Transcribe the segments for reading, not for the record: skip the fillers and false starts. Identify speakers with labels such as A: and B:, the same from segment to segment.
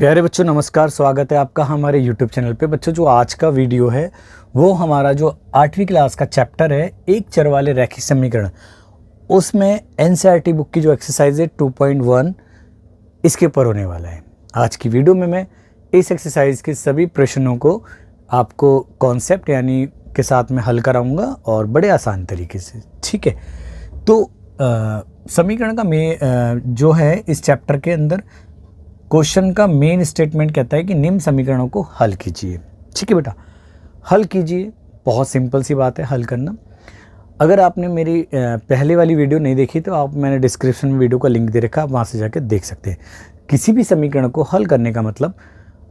A: प्यारे बच्चों नमस्कार, स्वागत है आपका हमारे YouTube चैनल पे। बच्चों जो आज का वीडियो है वो हमारा जो 8वीं क्लास का चैप्टर है एक चर वाले रैखिक समीकरण, उसमें NCERT बुक की जो एक्सरसाइज है 2.1 इसके ऊपर होने वाला है। आज की वीडियो में मैं इस एक्सरसाइज के सभी प्रश्नों को आपको कॉन्सेप्ट यानी के साथ में हल कराऊंगा और बड़े आसान तरीके से, ठीक है। तो समीकरण का जो है इस चैप्टर के अंदर क्वेश्चन का मेन स्टेटमेंट कहता है कि निम्न समीकरणों को हल कीजिए। ठीक है बेटा, हल कीजिए, बहुत सिंपल सी बात है हल करना। अगर आपने मेरी पहले वाली वीडियो नहीं देखी तो मैंने डिस्क्रिप्शन में वीडियो का लिंक दे रखा, आप वहाँ से जाकर देख सकते हैं। किसी भी समीकरण को हल करने का मतलब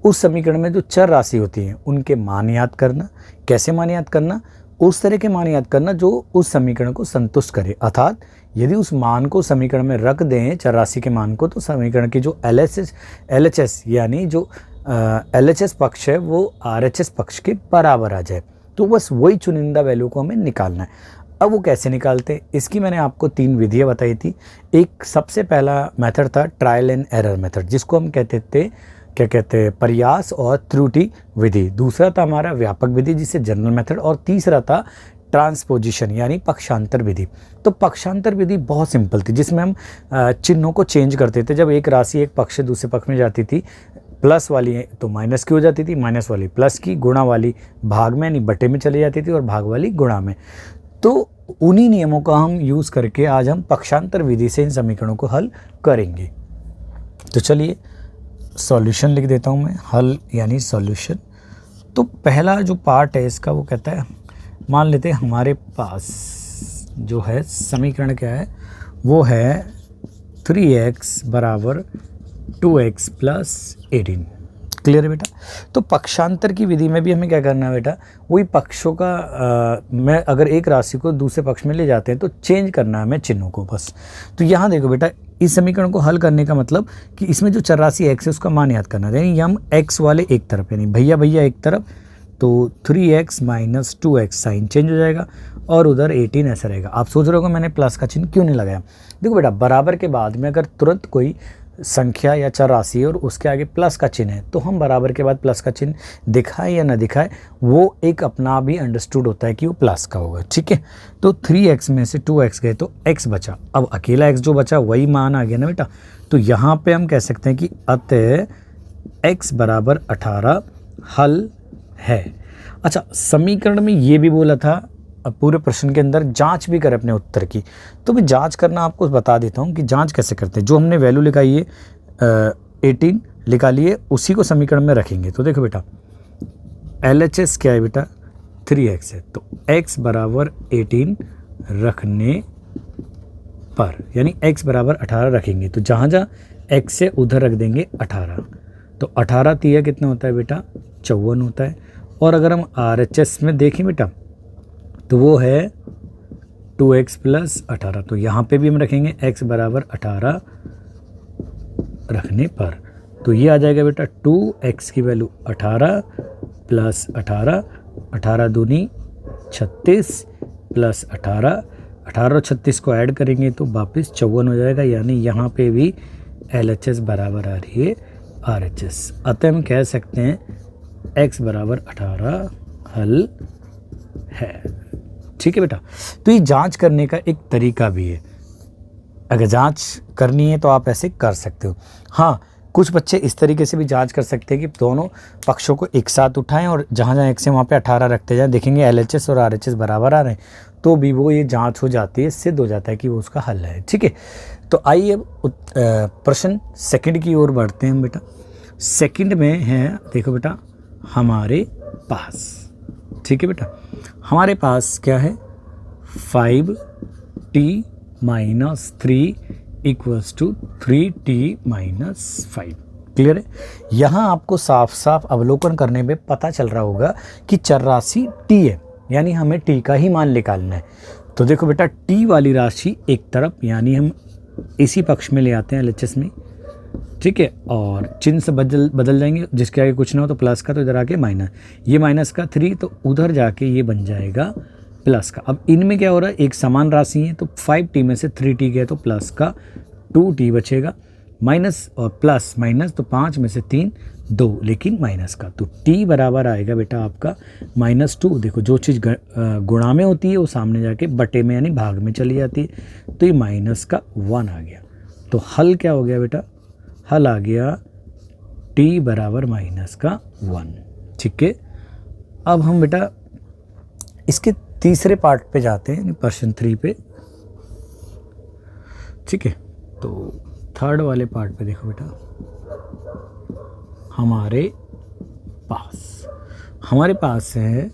A: उस समीकरण में जो चर राशि होती है उनके मान याद करना। कैसे मान याद करना? उस तरह के मान याद करना जो उस समीकरण को संतुष्ट करे। अर्थात यदि उस मान को समीकरण में रख दें, चर राशि के मान को, तो समीकरण की जो LHS यानी जो LHS पक्ष है वो RHS पक्ष के बराबर आ जाए। तो बस वही चुनिंदा वैल्यू को हमें निकालना है। अब वो कैसे निकालते हैं, इसकी मैंने आपको 3 विधियाँ बताई थी। एक सबसे पहला मेथड था ट्रायल एंड एरर मेथड, जिसको हम कहते हैं प्रयास और त्रुटि विधि। दूसरा था हमारा व्यापक विधि जिसे जनरल मेथड, और तीसरा था ट्रांसपोजिशन यानी पक्षांतर विधि। तो पक्षांतर विधि बहुत सिंपल थी, जिसमें हम चिन्हों को चेंज करते थे। जब एक राशि एक पक्ष से दूसरे पक्ष में जाती थी, प्लस वाली तो माइनस की हो जाती थी, माइनस वाली प्लस की, गुणा वाली भाग में यानी बटे में चली जाती थी और भाग वाली गुणा में। तो उन्हीं नियमों का हम यूज़ करके आज हम पक्षांतर विधि से इन समीकरणों को हल करेंगे। तो चलिए सॉल्यूशन लिख देता हूँ मैं, हल यानी सॉल्यूशन। तो पहला जो पार्ट है इसका वो कहता है, मान लेते हैं हमारे पास जो है समीकरण क्या है, वो है 3x बराबर 2x प्लस 18। क्लियर है बेटा? तो पक्षांतर की विधि में भी हमें क्या करना है बेटा, वही पक्षों का मैं अगर एक राशि को दूसरे पक्ष में ले जाते हैं तो चेंज करना है हमें चिन्हों को बस। तो यहाँ देखो बेटा, इस समीकरण को हल करने का मतलब कि इसमें जो चर राशि x है उसका मान याद करना है। यानी हम x वाले एक तरफ यानी भैया एक तरफ, तो 3x minus 2x sign change हो जाएगा और उधर 18 ऐसा रहेगा। आप सोच रहे हो मैंने प्लस का चिन्ह क्यों नहीं लगाया? देखो बेटा, बराबर के बाद में अगर तुरंत कोई संख्या या चर राशि और उसके आगे प्लस का चिन्ह है तो हम बराबर के बाद प्लस का चिन्ह दिखाए या ना दिखाए, वो एक अपना भी अंडरस्टूड होता है कि वो प्लस का होगा। ठीक है, तो 3x में से 2x गए तो x बचा। अब अकेला x जो बचा वही मान आ गया ना बेटा। तो यहाँ पे हम कह सकते हैं कि अतः x बराबर 18 हल है। अच्छा, समीकरण में ये भी बोला था, अब पूरे प्रश्न के अंदर जांच भी कर अपने उत्तर की। तो मैं जांच करना आपको बता देता हूँ कि जांच कैसे करते हैं। जो हमने वैल्यू लिखाई है 18 लिखा लिए, उसी को समीकरण में रखेंगे। तो देखो बेटा, LHS क्या है बेटा, 3x है, तो x बराबर 18 रखने पर यानी x बराबर 18 रखेंगे। तो जहाँ जहाँ x से उधर रख देंगे 18। तो 18 तिया कितना होता है बेटा, 54 होता है। और अगर हम RHS में देखें बेटा तो वो है 2x प्लस 18। तो यहाँ पे भी हम रखेंगे x बराबर 18 रखने पर। तो ये आ जाएगा बेटा 2x की वैल्यू 18 प्लस 18, 18 दूनी 36 प्लस 18, 18 और 36 को ऐड करेंगे तो वापस 54 हो जाएगा। यानी यहाँ पे भी LHS बराबर आ रही है RHS। अतः हम कह सकते हैं x बराबर 18 हल है। ठीक है बेटा, तो ये जांच करने का एक तरीका भी है। अगर जांच करनी है तो आप ऐसे कर सकते हो। हाँ, कुछ बच्चे इस तरीके से भी जांच कर सकते हैं कि दोनों पक्षों को एक साथ उठाएं और जहाँ जहाँ x है वहाँ पे 18 रखते जाएं। देखेंगे LHS और RHS बराबर आ रहे हैं तो भी वो ये जांच हो जाती है, सिद्ध हो जाता है कि वो उसका हल है। ठीक है, तो आइए अब प्रश्न सेकंड की ओर बढ़ते हैं बेटा। सेकंड में है, देखो बेटा, हमारे पास, ठीक है बेटा, हमारे पास क्या है, 5t minus 3 equals to 3t minus 5। Clear है? यहाँ आपको साफ साफ अवलोकन करने में पता चल रहा होगा कि चर राशि t है, यानी हमें t का ही मान निकालना है। तो देखो बेटा, t वाली राशि एक तरफ यानी हम इसी पक्ष में ले आते हैं LHS में। ठीक है, और चिन्ह से बदल जाएंगे, जिसके आगे कुछ ना हो तो प्लस का तो इधर आके माइनस, ये माइनस का 3 तो उधर जाके ये बन जाएगा प्लस का। अब इनमें क्या हो रहा है, एक समान राशि है तो 5t में से 3t गया तो प्लस का 2t बचेगा। माइनस और प्लस माइनस, तो 5 में से 3 2, लेकिन माइनस का, तो t बराबर आएगा बेटा आपका -2। देखो जो चीज़ गुणा में होती है वो सामने जाके बटे में यानी भाग में चली जाती है, तो ये -1 आ गया। तो हल क्या हो गया बेटा, हल आ गया t बराबर -1। ठीक है, अब हम बेटा इसके तीसरे पार्ट पे जाते हैं, प्रश्न 3 पे। ठीक है, तो थर्ड वाले पार्ट पे देखो बेटा, हमारे पास है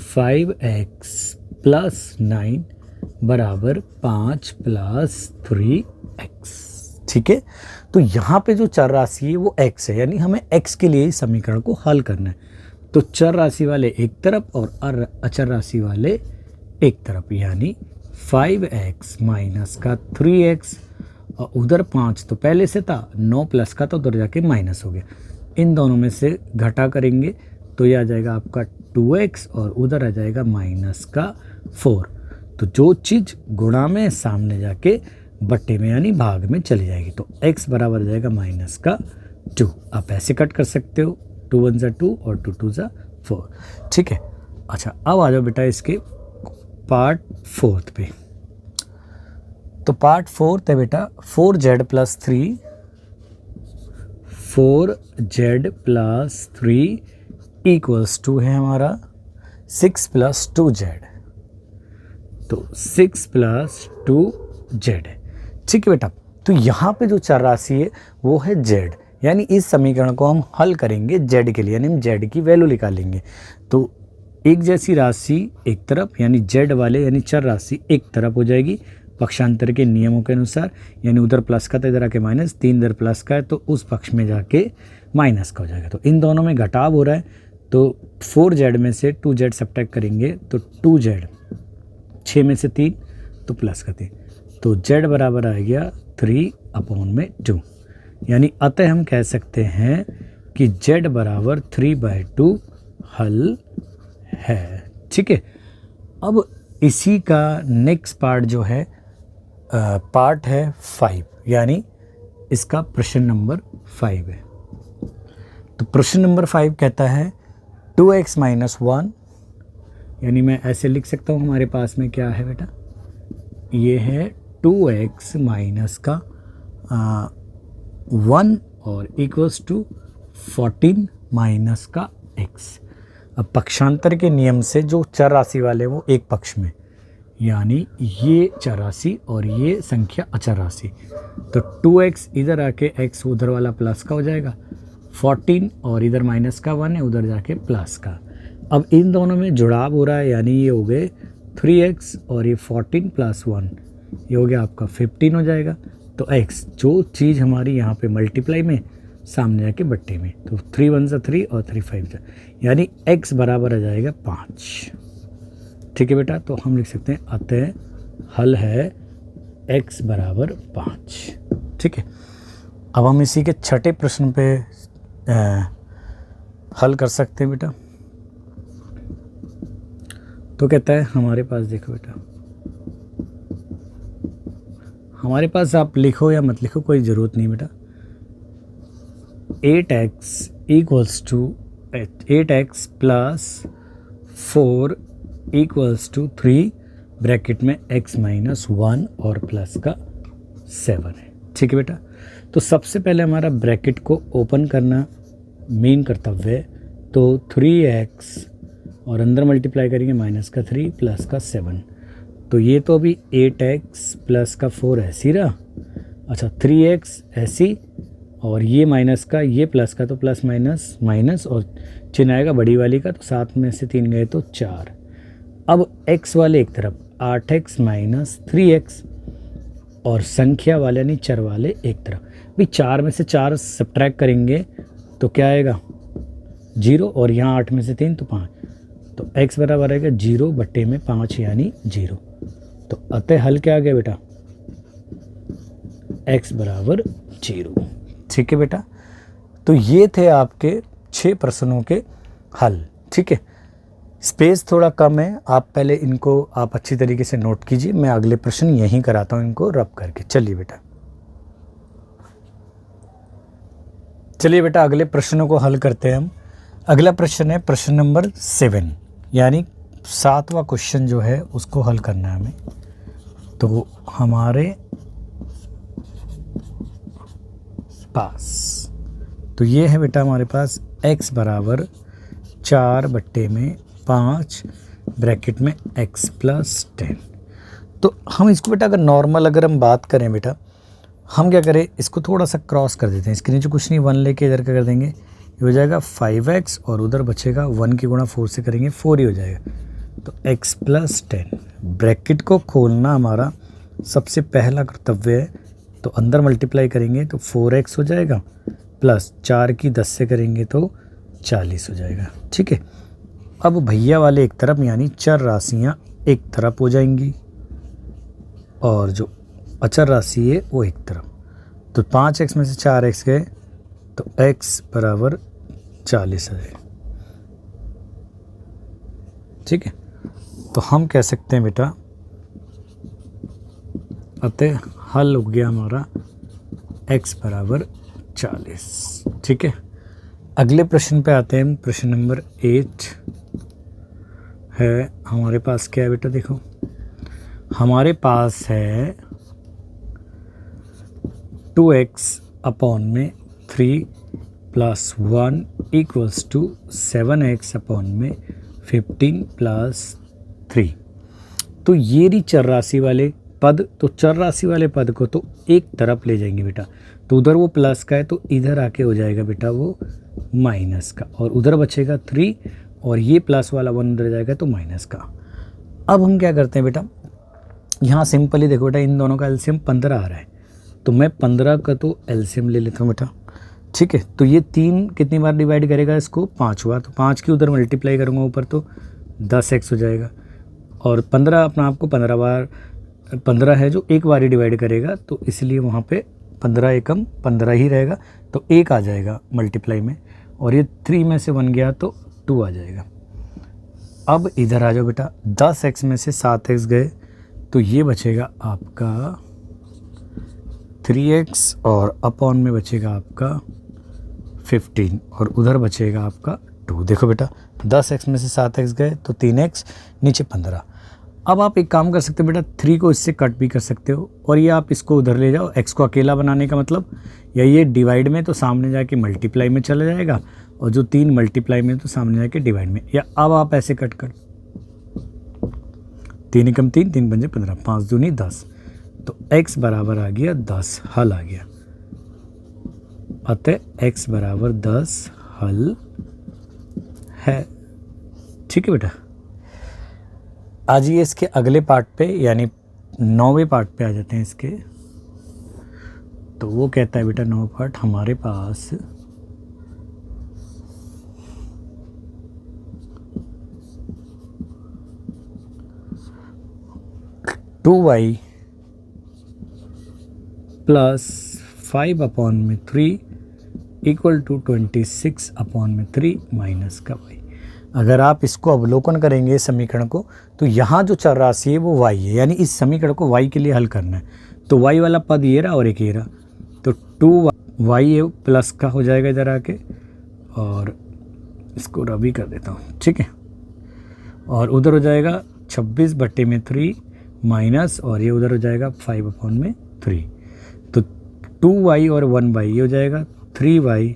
A: 5x + 9 बराबर 5 + 3x। ठीक है, तो यहाँ पे जो चर राशि है वो x है, यानी हमें x के लिए इस समीकरण को हल करना है। तो चर राशि वाले एक तरफ और अचर राशि वाले एक तरफ, यानी 5x माइनस का 3x और उधर 5 तो पहले से था, 9 प्लस का तो उधर जाके माइनस हो गया। इन दोनों में से घटा करेंगे तो ये आ जाएगा आपका 2x और उधर आ जाएगा -4। तो जो चीज़ गुणा में सामने जाके बट्टे में यानी भाग में चली जाएगी, तो x बराबर जाएगा -2। आप ऐसे कट कर सकते हो, 2 1 = 2 और 2 2 = 4। ठीक है, अच्छा अब आ जाओ बेटा इसके पार्ट 4 पे। तो पार्ट 4 है बेटा 4z + 3 = है हमारा 6 + 2z, तो 6 + 2z है। ठीक है बेटा, तो यहाँ पे जो चर राशि है वो है z, यानी इस समीकरण को हम हल करेंगे z के लिए, यानी हम z की वैल्यू निकालेंगे। तो एक जैसी राशि एक तरफ यानी z वाले यानी चर राशि एक तरफ हो जाएगी पक्षांतर के नियमों के अनुसार, यानी उधर प्लस का तो इधर आके माइनस, 3 इधर प्लस का है तो उस पक्ष में जाके माइनस का हो जाएगा। तो इन दोनों में घटाव हो रहा है, तो 4z में से 2z सब्ट्रैक्ट करेंगे तो 2z, 6 में से 3 तो प्लस का 3, तो z बराबर आ गया 3/2, यानी अतः हम कह सकते हैं कि z बराबर 3/2 हल है। ठीक है, अब इसी का नेक्स्ट पार्ट जो है पार्ट है 5, यानी इसका प्रश्न नंबर 5 है। तो प्रश्न नंबर 5 कहता है 2x - 1, यानी मैं ऐसे लिख सकता हूँ, हमारे पास में क्या है बेटा, ये है 2x माइनस का 1 और = 14 माइनस का x। अब पक्षांतर के नियम से जो चर राशि वाले वो एक पक्ष में, यानी ये चर राशि और ये संख्या अचर राशि, तो 2x इधर आके x उधर वाला प्लस का हो जाएगा, 14 और इधर माइनस का 1 है उधर जाके प्लस का। अब इन दोनों में जुड़ाव हो रहा है, यानी ये हो गए 3x और ये 14 + 1, ये हो गया आपका 15 हो जाएगा। तो x जो चीज़ हमारी यहाँ पे मल्टीप्लाई में सामने जाके बट्टे में, तो 3 1 = 3 और 3 5 यानी x बराबर आ जाएगा 5। ठीक है बेटा, तो हम लिख सकते हैं अतः हल है x बराबर 5। ठीक है, अब हम इसी के छठे प्रश्न पे हल कर सकते हैं बेटा। तो कहता है हमारे पास, देखो बेटा हमारे पास, आप लिखो या मत लिखो कोई ज़रूरत नहीं बेटा, 8x + 4 = 3 ब्रैकेट में x - 1 और प्लस का 7 है। ठीक है बेटा, तो सबसे पहले हमारा ब्रैकेट को ओपन करना मेन कर्तव्य है, तो 3x और अंदर मल्टीप्लाई करेंगे -3 प्लस का 7, तो ये तो अभी 8x प्लस का 4 ऐसी रहा, अच्छा 3x ऐसी, और ये माइनस का ये प्लस का तो प्लस माइनस माइनस और चिन्ह आएगा बड़ी वाली का, तो 7 में से 3 गए तो 4। अब x वाले एक तरफ 8x - 3x और संख्या वाले यानी चर वाले एक तरफ, भी 4 में से 4 सब्ट्रैक्ट करेंगे तो क्या आएगा 0, और यहाँ 8 में से 3 तो 5, तो x बराबर आएगा 0/5 यानी 0। तो अतः हल क्या आ गया बेटा, x बराबर 0। ठीक है बेटा, तो ये थे आपके 6 प्रश्नों के हल। ठीक है, स्पेस थोड़ा कम है, आप पहले इनको आप अच्छी तरीके से नोट कीजिए, मैं अगले प्रश्न यहीं कराता हूँ इनको रब करके। चलिए बेटा। चलिए बेटा अगले प्रश्नों को हल करते हैं हम। अगला प्रश्न है प्रश्न नंबर 7, यानी 7वां क्वेश्चन जो है उसको हल करना है हमें। तो हमारे पास तो ये है बेटा हमारे पास x बराबर 4/5 ब्रैकेट में x प्लस 10। तो हम इसको बेटा अगर नॉर्मल अगर हम बात करें बेटा, हम क्या करें, इसको थोड़ा सा क्रॉस कर देते हैं। इसके नीचे कुछ नहीं, 1 लेके इधर क्या कर देंगे, ये हो जाएगा 5x और उधर बचेगा 1 की गुणा 4 से करेंगे 4 ही हो जाएगा। तो x प्लस 10 ब्रैकेट को खोलना हमारा सबसे पहला कर्तव्य है। तो अंदर मल्टीप्लाई करेंगे तो 4x हो जाएगा प्लस 4 की 10 से करेंगे तो 40 हो जाएगा। ठीक है, अब भैया वाले एक तरफ यानी चर राशियाँ एक तरफ हो जाएंगी और जो अचर राशि है वो एक तरफ। तो 5x में से 4x गए तो x बराबर 40 है। ठीक है, तो हम कह सकते हैं बेटा अतः हल हो गया हमारा x बराबर 40। ठीक है, अगले प्रश्न पे आते हैं। प्रश्न नंबर 8 है हमारे पास। क्या है बेटा, देखो हमारे पास है 2x अपॉन में 3 plus 1 equals to 7x upon में 15 प्लस 3। तो ये रही चर राशि वाले पद। तो चर राशि वाले पद को तो एक तरफ ले जाएंगे बेटा, तो उधर वो प्लस का है तो इधर आके हो जाएगा बेटा वो माइनस का, और उधर बचेगा 3 और ये प्लस वाला 1 उधर जाएगा तो माइनस का। अब हम क्या करते हैं बेटा, यहाँ सिंपली देखो बेटा इन दोनों का एलसीएम 15 आ रहा है, तो मैं 15 का तो एलसीएम ले लेता हूँ बेटा। ठीक है, तो ये 3 कितनी बार डिवाइड करेगा इसको, 5 बार। तो 5 की उधर मल्टीप्लाई करूँगा ऊपर तो 10x हो जाएगा, और 15 अपना आपको 15 बार 15 है जो एक बार ही डिवाइड करेगा, तो इसलिए वहाँ पे 15 एकम 15 ही रहेगा, तो 1 आ जाएगा मल्टीप्लाई में, और ये 3 में से 1 गया तो 2 आ जाएगा। अब इधर आ जाओ बेटा, 10x में से 7x गए तो ये बचेगा आपका 3x और अपॉन में बचेगा आपका 15 और उधर बचेगा आपका 2। देखो बेटा 10x में से 7x गए तो 3x, नीचे 15। अब आप एक काम कर सकते हो बेटा, 3 को इससे कट भी कर सकते हो और ये आप इसको उधर ले जाओ। x को अकेला बनाने का मतलब, या ये डिवाइड में तो सामने जाके मल्टीप्लाई में चला जाएगा, और जो 3 मल्टीप्लाई में तो सामने जाके डिवाइड में। या अब आप ऐसे कट कर 3 एकम 3, 3 पंजे 15, 5 दूनी 10, तो x बराबर आ गया 10, हल आ गया। अतः x बराबर 10 हल है। ठीक है बेटा, आज ये इसके अगले पार्ट पे यानी 9वें पार्ट पे आ जाते हैं इसके। तो वो कहता है बेटा 9वां पार्ट हमारे पास 2y प्लस 5 अपॉन में 3 इक्वल टू 26 अपॉन में 3 माइनस का y। अगर आप इसको अवलोकन करेंगे समीकरण को, तो यहाँ जो चर राशि है वो y है, यानी इस समीकरण को y के लिए हल करना है। तो y वाला पद ये रहा और एक ये रहा, तो 2y प्लस का हो जाएगा इधर आके, और इसको रवि कर देता हूँ। ठीक है, और उधर हो जाएगा 26/3 माइनस, और ये उधर हो जाएगा 5 अपॉन में 3। तो 2y और 1y ये हो जाएगा 3y,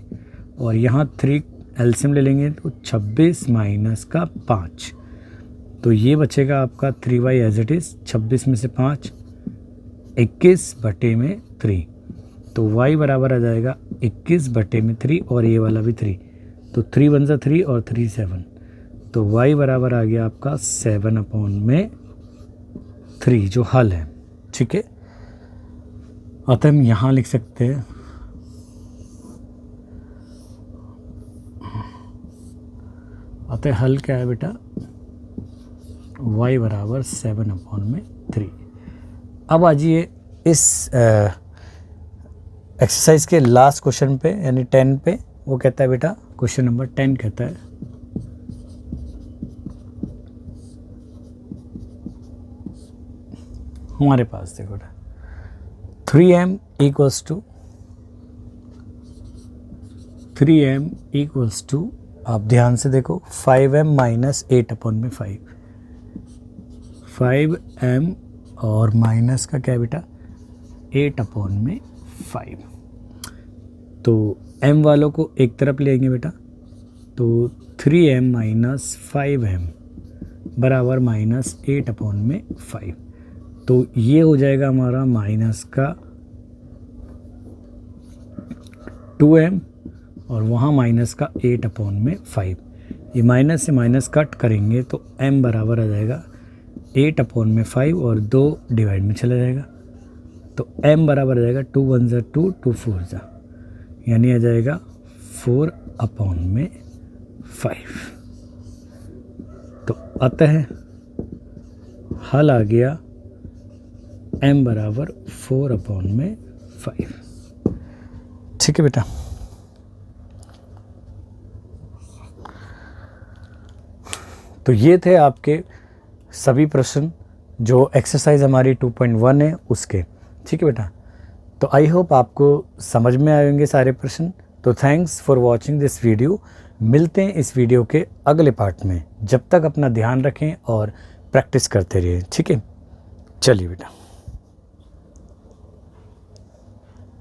A: और यहाँ 3 एलसीएम ले लेंगे तो 26 माइनस का 5, तो ये बचेगा आपका 3y एज इट इज़। 26 में से 5 21/3, तो y बराबर आ जाएगा 21/3, और ये वाला भी 3, तो 3 1 जा 3 और 3 7, तो y बराबर आ गया आपका 7 अपॉन में 3 जो हल है। ठीक है, अतः हम यहाँ लिख सकते हैं अतः हल क्या है बेटा, y बराबर 7 अपॉन में 3। अब आ जाइए इस एक्सरसाइज के लास्ट क्वेश्चन पे यानी 10 पे। वो कहता है बेटा, क्वेश्चन नंबर 10 कहता है हमारे पास देखो 3m equals to 3m equals to, आप ध्यान से देखो, 5m माइनस 8/5, 5m और माइनस का क्या बेटा 8/5। तो m वालों को एक तरफ लेंगे बेटा, तो 3m माइनस 5m बराबर माइनस 8/5। तो ये हो जाएगा हमारा माइनस का 2m और वहाँ माइनस का 8/5। ये माइनस से माइनस कट करेंगे तो m बराबर आ जाएगा 8/5 और 2 डिवाइड में चला जाएगा, तो m बराबर आ जाएगा 2 1 जा 2, 2 4 जा, यानी आ जाएगा 4/5। तो अतः हल आ गया m बराबर 4/5। ठीक है बेटा। तो ये थे आपके सभी प्रश्न जो एक्सरसाइज हमारी 2.1 है उसके। ठीक है बेटा। तो आई होप आपको समझ में आएंगे सारे प्रश्न। तो thanks for watching this video. मिलते हैं इस वीडियो के अगले पार्ट में। जब तक अपना ध्यान रखें और प्रैक्टिस करते रहिए। ठीक है, चलिए बेटा।